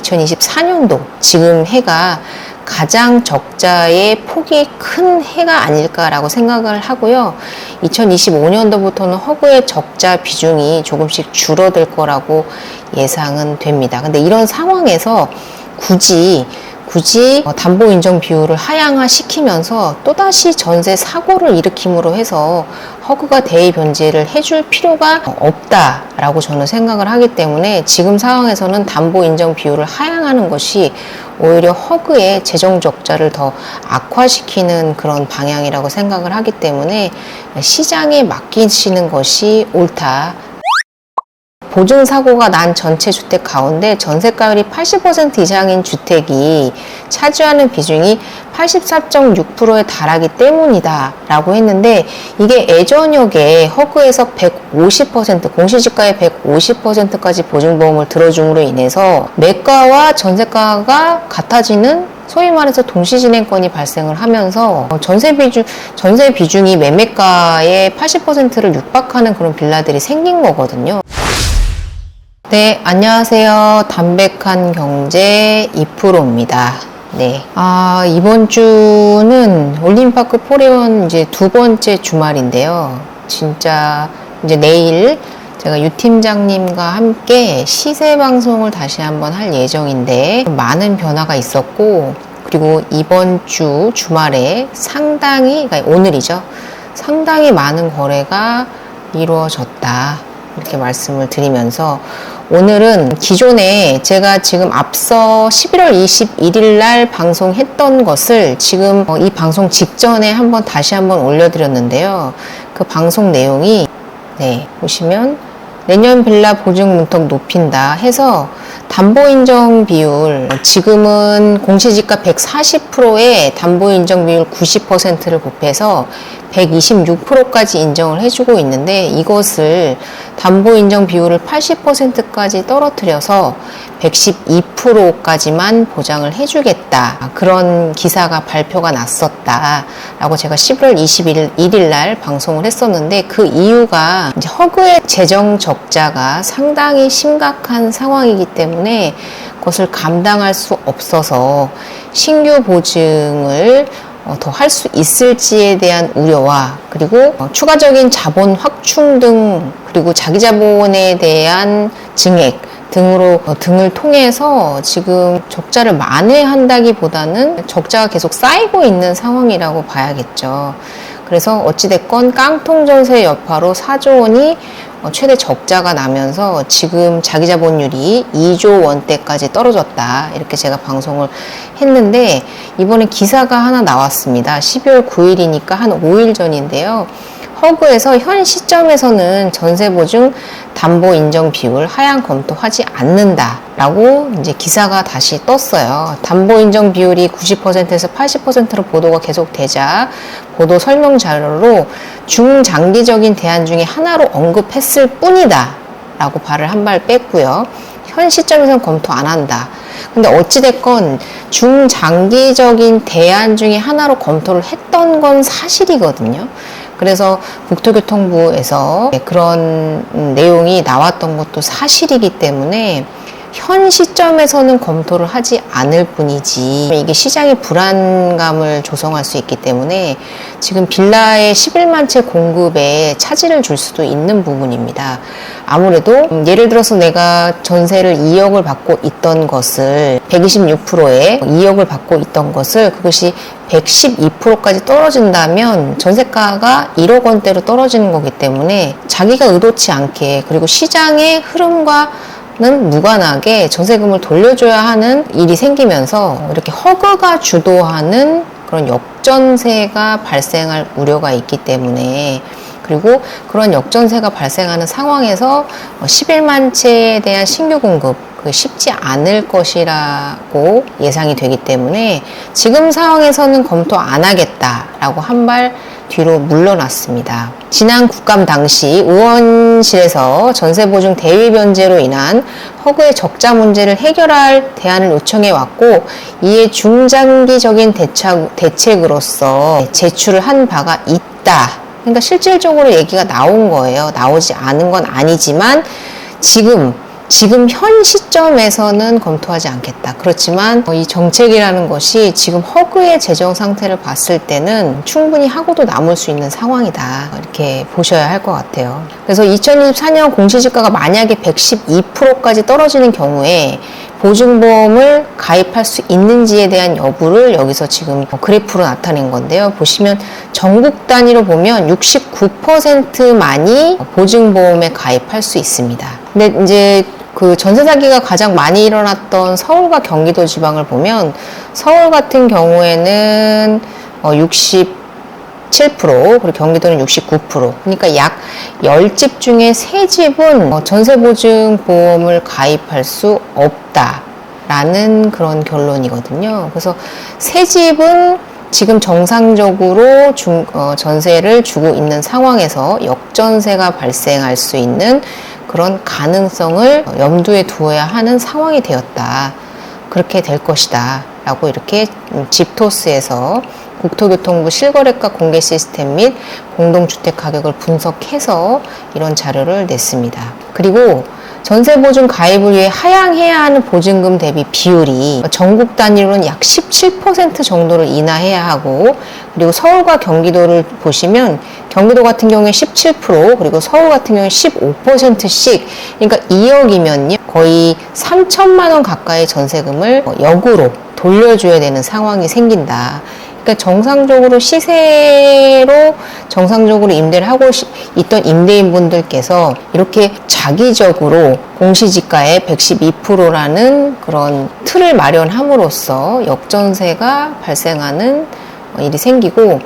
2024년도 지금 해가 가장 적자의 폭이 큰 해가 아닐까라고 생각을 하고요. 2025년도부터는 허그의 적자 비중이 조금씩 줄어들 거라고 예상은 됩니다. 근데 이런 상황에서 굳이 담보 인정 비율을 하향화 시키면서 또다시 전세 사고를 일으킴으로 해서 허그가 대의 변제를 해줄 필요가 없다라고 저는 생각을 하기 때문에 지금 상황에서는 담보 인정 비율을 하향하는 것이 오히려 허그의 재정 적자를 더 악화시키는 그런 방향이라고 생각을 하기 때문에 시장에 맡기시는 것이 옳다. 보증사고가 난 전체 주택 가운데 전세가율이 80% 이상인 주택이 차지하는 비중이 84.6%에 달하기 때문이다 라고 했는데, 이게 예전역에 허그에서 150% 공시지가의 150%까지 보증보험을 들어줌으로 인해서 매가와 전세가가 같아지는, 소위 말해서 동시진행권이 발생을 하면서 전세 비중이 매매가의 80%를 육박하는 그런 빌라들이 생긴 거거든요. 네, 안녕하세요. 담백한 경제 2%입니다. 네. 이번 주는 올림파크 포레원 이제 두 번째 주말인데요. 진짜 이제 내일 제가 유 팀장님과 함께 시세 방송을 다시 한번 할 예정인데, 많은 변화가 있었고, 그리고 이번 주 주말에 그러니까 오늘이죠. 상당히 많은 거래가 이루어졌다. 이렇게 말씀을 드리면서, 오늘은 기존에 제가 지금 앞서 11월 21일 날 방송했던 것을 지금 이 방송 직전에 다시 한번 올려드렸는데요. 그 방송 내용이, 보시면 내년 빌라 보증 문턱 높인다 해서 담보인정 비율, 지금은 공시지가 140%에 담보인정 비율 90%를 곱해서 126%까지 인정을 해주고 있는데, 이것을 담보인정 비율을 80%까지 떨어뜨려서 112%까지만 보장을 해주겠다, 그런 기사가 발표가 났었다 라고 제가 11월 21일 날 방송을 했었는데, 그 이유가 이제 허그의 재정 적자가 상당히 심각한 상황이기 때문에 그것을 감당할 수 없어서 신규 보증을 더 할 수 있을지에 대한 우려와, 그리고 추가적인 자본 확충 등, 그리고 자기 자본에 대한 증액 등을 통해서 지금 적자를 만회한다기보다는 적자가 계속 쌓이고 있는 상황이라고 봐야겠죠. 그래서 어찌됐건 깡통전세 여파로 4조 원이 최대 적자가 나면서 지금 자기자본율이 2조 원대까지 떨어졌다, 이렇게 제가 방송을 했는데, 이번에 기사가 하나 나왔습니다. 12월 9일이니까 한 5일 전인데요. 허그에서 현 시점에서는 전세보증 담보 인정 비율 하향 검토하지 않는다라고 이제 기사가 다시 떴어요. 담보 인정 비율이 90%에서 80%로 보도가 계속되자 보도 설명 자료로 중장기적인 대안 중에 하나로 언급했을 뿐이다 라고 발을 한 발 뺐고요. 현 시점에서는 검토 안 한다. 근데 어찌됐건 중장기적인 대안 중에 하나로 검토를 했던 건 사실이거든요. 그래서 국토교통부에서 그런 내용이 나왔던 것도 사실이기 때문에 현 시점에서는 검토를 하지 않을 뿐이지, 이게 시장의 불안감을 조성할 수 있기 때문에 지금 빌라의 11만 채 공급에 차질을 줄 수도 있는 부분입니다. 아무래도 예를 들어서 내가 전세를 2억을 받고 있던 것을 126%에 2억을 받고 있던 것을 그것이 112%까지 떨어진다면 전세가가 1억 원대로 떨어지는 거기 때문에 자기가 의도치 않게, 그리고 시장의 흐름과 는 무관하게 전세금을 돌려줘야 하는 일이 생기면서 이렇게 허그가 주도하는 그런 역전세가 발생할 우려가 있기 때문에, 그리고 그런 역전세가 발생하는 상황에서 11만 채에 대한 신규 공급 쉽지 않을 것이라고 예상이 되기 때문에 지금 상황에서는 검토 안 하겠다라고 한 발 뒤로 물러났습니다. 지난 국감 당시 의원실에서 전세보증 대위 변제로 인한 허그의 적자 문제를 해결할 대안을 요청해 왔고, 이에 중장기적인 대책으로서 제출을 한 바가 있다. 그러니까 실질적으로 얘기가 나온 거예요. 나오지 않은 건 아니지만 지금 지금 현 시점에서는 검토하지 않겠다. 그렇지만 이 정책이라는 것이 지금 허그의 재정 상태를 봤을 때는 충분히 하고도 남을 수 있는 상황이다. 이렇게 보셔야 할 것 같아요. 그래서 2024년 공시지가가 만약에 112%까지 떨어지는 경우에 보증보험을 가입할 수 있는지에 대한 여부를 여기서 지금 그래프로 나타낸 건데요. 보시면 전국 단위로 보면 69%만이 보증보험에 가입할 수 있습니다. 근데 이제 그 전세 사기가 가장 많이 일어났던 서울과 경기도 지방을 보면 서울 같은 경우에는 67%, 그리고 경기도는 69%. 그러니까 약 10집 중에 3집은 전세보증보험을 가입할 수 없다라는 그런 결론이거든요. 그래서 3집은 지금 정상적으로 전세를 주고 있는 상황에서 역전세가 발생할 수 있는 그런 가능성을 염두에 두어야 하는 상황이 되었다. 그렇게 될 것이다. 라고 이렇게 집토스에서 국토교통부 실거래가 공개 시스템 및 공동주택 가격을 분석해서 이런 자료를 냈습니다. 그리고 전세보증 가입을 위해 하향해야 하는 보증금 대비 비율이 전국 단위로는 약 17% 정도를 인하해야 하고, 그리고 서울과 경기도를 보시면 경기도 같은 경우에 17%, 그리고 서울 같은 경우에 15%씩, 그러니까 2억이면요 거의 3천만 원 가까이 전세금을 역으로 돌려줘야 되는 상황이 생긴다. 그러니까 정상적으로 시세로 정상적으로 임대를 하고 있던 임대인분들께서 이렇게 자기적으로 공시지가의 112%라는 그런 틀을 마련함으로써 역전세가 발생하는 일이 생기고,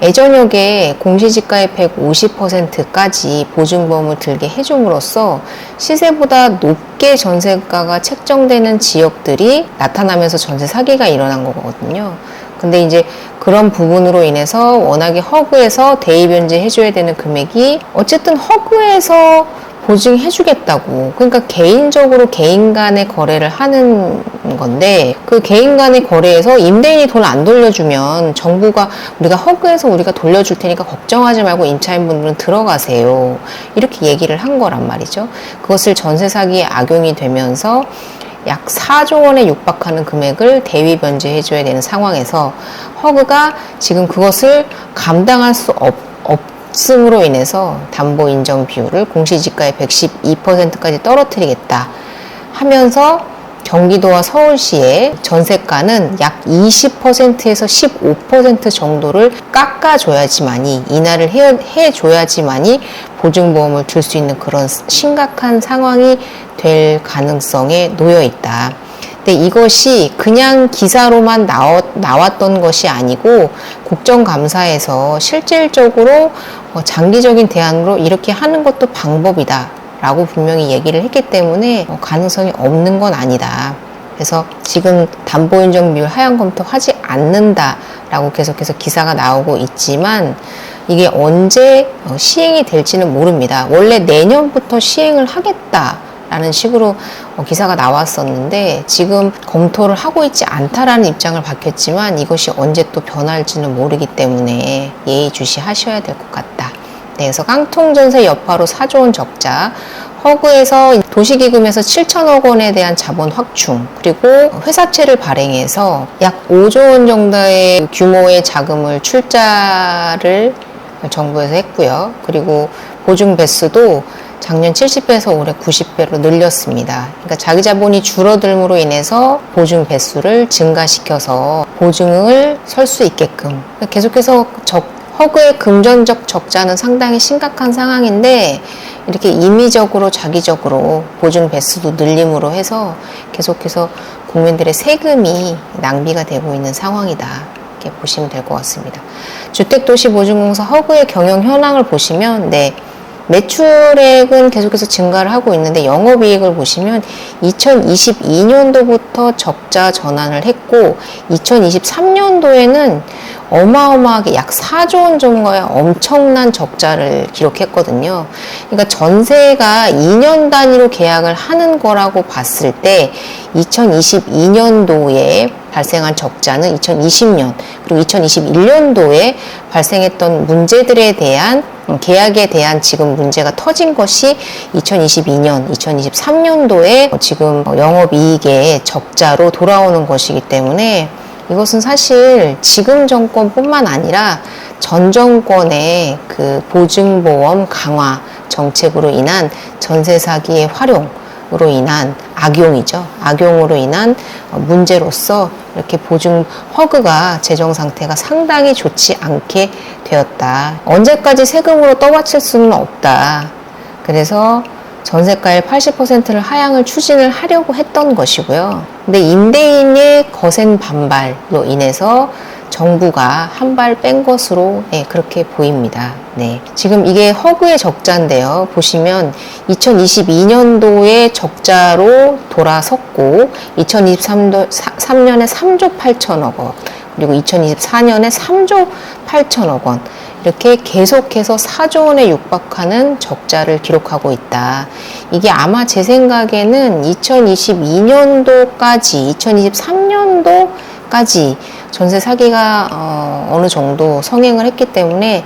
예전역에 공시지가의 150%까지 보증보험을 들게 해줌으로써 시세보다 높게 전세가가 책정되는 지역들이 나타나면서 전세 사기가 일어난 거거든요. 근데 이제 그런 부분으로 인해서 워낙에 허그에서 대입연재 해줘야 되는 금액이 어쨌든 허그에서 보증해주겠다고, 그러니까 개인적으로 개인 간의 거래를 하는 건데, 그 개인 간의 거래에서 임대인이 돈 안 돌려주면 정부가 우리가 허그에서 우리가 돌려줄 테니까 걱정하지 말고 임차인분들은 들어가세요, 이렇게 얘기를 한 거란 말이죠. 그것을 전세 사기에 악용이 되면서 약 4조 원에 육박하는 금액을 대위 변제해줘야 되는 상황에서 허그가 지금 그것을 감당할 수 없음으로 인해서 담보 인정 비율을 공시지가의 112%까지 떨어뜨리겠다 하면서 경기도와 서울시의 전세가는 약 20%에서 15% 정도를 깎아줘야지만이, 인하를 해줘야지만이 보증보험을 들 수 있는 그런 심각한 상황이 될 가능성에 놓여 있다. 근데 이것이 그냥 기사로만 나왔던 것이 아니고 국정감사에서 실질적으로 장기적인 대안으로 이렇게 하는 것도 방법이다 라고 분명히 얘기를 했기 때문에 가능성이 없는 건 아니다. 그래서 지금 담보인정 비율 하향 검토하지 않는다 라고 계속해서 기사가 나오고 있지만 이게 언제 시행이 될지는 모릅니다. 원래 내년부터 시행을 하겠다 라는 식으로 기사가 나왔었는데 지금 검토를 하고 있지 않다라는 입장을 밝혔지만 이것이 언제 또 변할지는 모르기 때문에 예의주시하셔야 될 것 같다. 네, 그래서 깡통전세 여파로 4조 원 적자, 허그에서 도시기금에서 7천억 원에 대한 자본 확충, 그리고 회사채를 발행해서 약 5조 원 정도의 규모의 자금을 출자를 정부에서 했고요. 그리고 보증 배수도 작년 70배에서 올해 90배로 늘렸습니다. 그러니까 자기 자본이 줄어들므로 인해서 보증 배수를 증가시켜서 보증을 설 수 있게끔 계속해서 허그의 금전적 적자는 상당히 심각한 상황인데 이렇게 임의적으로 자기적으로 보증 배수도 늘림으로 해서 계속해서 국민들의 세금이 낭비가 되고 있는 상황이다. 이렇게 보시면 될 것 같습니다. 주택도시보증공사 허그의 경영 현황을 보시면 매출액은 계속해서 증가를 하고 있는데 영업이익을 보시면 2022년도부터 적자 전환을 했고 2023년도에는 어마어마하게 약 4조 원 정도의 엄청난 적자를 기록했거든요. 그러니까 전세가 2년 단위로 계약을 하는 거라고 봤을 때 2022년도에 발생한 적자는 2020년 그리고 2021년도에 발생했던 문제들에 대한 계약에 대한 지금 문제가 터진 것이 2022년, 2023년도에 지금 영업이익의 적자로 돌아오는 것이기 때문에 이것은 사실 지금 정권뿐만 아니라 전 정권의 그 보증보험 강화 정책으로 인한 전세 사기의 활용으로 인한 악용이죠. 악용으로 인한 문제로서 이렇게 보증 허그가 재정 상태가 상당히 좋지 않게 되었다. 언제까지 세금으로 떠받칠 수는 없다. 그래서 전세가의 80%를 하향을 추진을 하려고 했던 것이고요. 근데 임대인의 거센 반발로 인해서 정부가 한 발 뺀 것으로 그렇게 보입니다. 네. 지금 이게 허그의 적자인데요. 보시면 2022년도에 적자로 돌아섰고 2023년에 3조 8천억 원 그리고 2024년에 3조 8천억 원 이렇게 계속해서 4조 원에 육박하는 적자를 기록하고 있다. 이게 아마 제 생각에는 2022년도까지 2023년도까지 전세 사기가 어느 정도 성행을 했기 때문에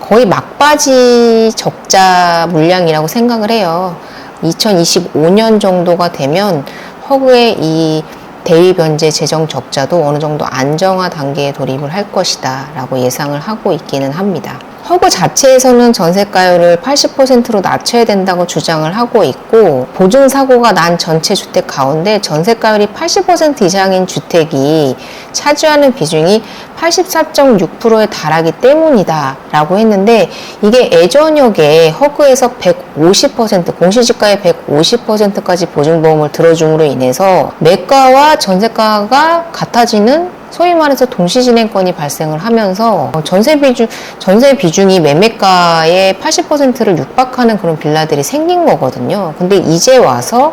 거의 막바지 적자 물량이라고 생각을 해요. 2025년 정도가 되면 허그의 이 대위 변제 재정 적자도 어느 정도 안정화 단계에 돌입을 할 것이다 라고 예상을 하고 있기는 합니다. 허그 자체에서는 전세가율을 80%로 낮춰야 된다고 주장을 하고 있고 보증사고가 난 전체 주택 가운데 전세가율이 80% 이상인 주택이 차지하는 비중이 84.6%에 달하기 때문이다 라고 했는데 이게 예전역에 허그에서 150% 공시지가의 150%까지 보증보험을 들어줌으로 인해서 매가와 전세가가 같아지는 소위 말해서 동시진행권이 발생을 하면서 전세 비중이 매매가의 80%를 육박하는 그런 빌라들이 생긴 거거든요. 근데 이제 와서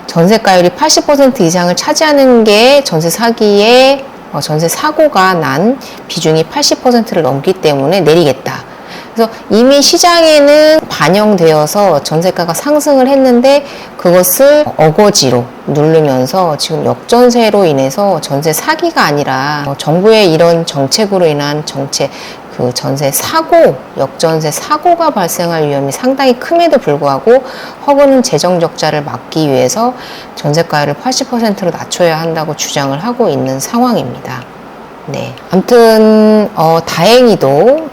전세가율이 80% 이상을 차지하는 게 전세 사기의 전세 사고가 난 비중이 80%를 넘기 때문에 내리겠다. 그래서 이미 시장에는 반영되어서 전세가가 상승을 했는데 그것을 어거지로 누르면서 지금 역전세로 인해서 전세 사기가 아니라 정부의 이런 정책으로 인한 그 전세 사고, 역전세 사고가 발생할 위험이 상당히 큼에도 불구하고 허그는 재정 적자를 막기 위해서 전세가율을 80%로 낮춰야 한다고 주장을 하고 있는 상황입니다. 네. 아무튼 다행히도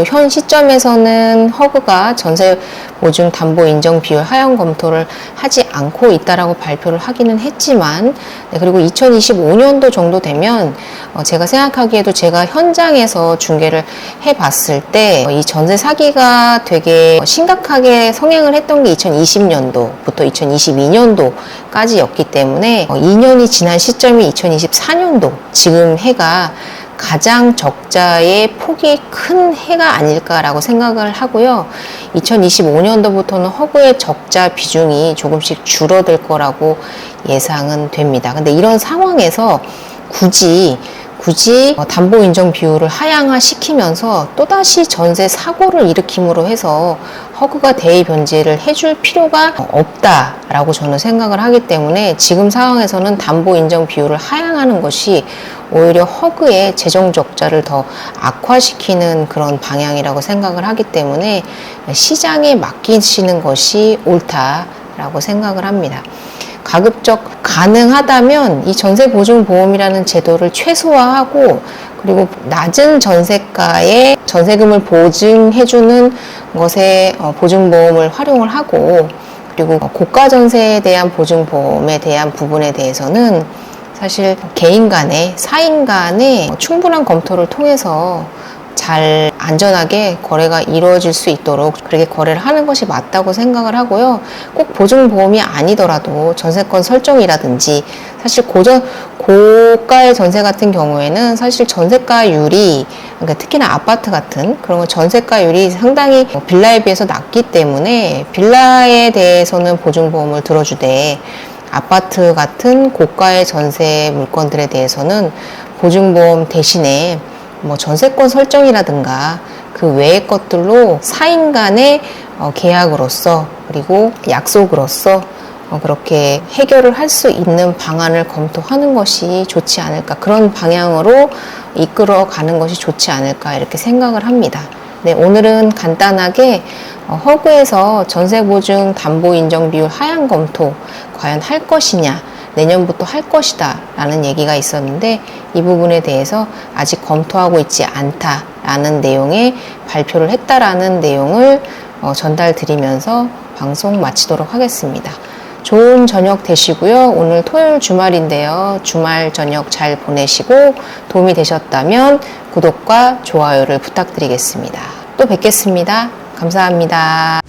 현 시점에서는 허그가 전세 보증 담보 인정 비율 하향 검토를 하지 않고 있다라고 발표를 하기는 했지만 그리고 2025년도 정도 되면 제가 생각하기에도 제가 현장에서 중개를 해봤을 때 이 전세 사기가 되게 심각하게 성행을 했던 게 2020년도부터 2022년도까지였기 때문에 2년이 지난 시점이 2024년도 지금 해가 가장 적자의 폭이 큰 해가 아닐까라고 생각을 하고요. 2025년도부터는 허그의 적자 비중이 조금씩 줄어들 거라고 예상은 됩니다. 근데 이런 상황에서 굳이 담보 인정 비율을 하향화 시키면서 또다시 전세 사고를 일으킴으로 해서 허그가 대위 변제를 해줄 필요가 없다라고 저는 생각을 하기 때문에 지금 상황에서는 담보 인정 비율을 하향하는 것이 오히려 허그의 재정 적자를 더 악화시키는 그런 방향이라고 생각을 하기 때문에 시장에 맡기시는 것이 옳다라고 생각을 합니다. 가급적 가능하다면 이 전세보증보험이라는 제도를 최소화하고 그리고 낮은 전세가에 전세금을 보증해주는 것에 보증보험을 활용을 하고 그리고 고가 전세에 대한 보증보험에 대한 부분에 대해서는 사실 개인 간에 사인 간에 충분한 검토를 통해서 잘 안전하게 거래가 이루어질 수 있도록 그렇게 거래를 하는 것이 맞다고 생각을 하고요. 꼭 보증보험이 아니더라도 전세권 설정이라든지 사실 고가의 전세 같은 경우에는 사실 전세가율이 그러니까 특히나 아파트 같은 그런 건 전세가율이 상당히 빌라에 비해서 낮기 때문에 빌라에 대해서는 보증보험을 들어주되 아파트 같은 고가의 전세 물건들에 대해서는 보증보험 대신에 전세권 설정이라든가 그 외의 것들로 사인 간의 계약으로서 그리고 약속으로서 그렇게 해결을 할 수 있는 방안을 검토하는 것이 좋지 않을까, 그런 방향으로 이끌어가는 것이 좋지 않을까 이렇게 생각을 합니다. 네, 오늘은 간단하게 허그에서 전세보증 담보인정비율 하향 검토 과연 할 것이냐, 내년부터 할 것이다 라는 얘기가 있었는데, 이 부분에 대해서 아직 검토하고 있지 않다 라는 내용의 발표를 했다라는 내용을 전달 드리면서 방송 마치도록 하겠습니다. 좋은 저녁 되시고요. 오늘 토요일 주말인데요. 주말 저녁 잘 보내시고 도움이 되셨다면 구독과 좋아요를 부탁드리겠습니다. 또 뵙겠습니다. 감사합니다.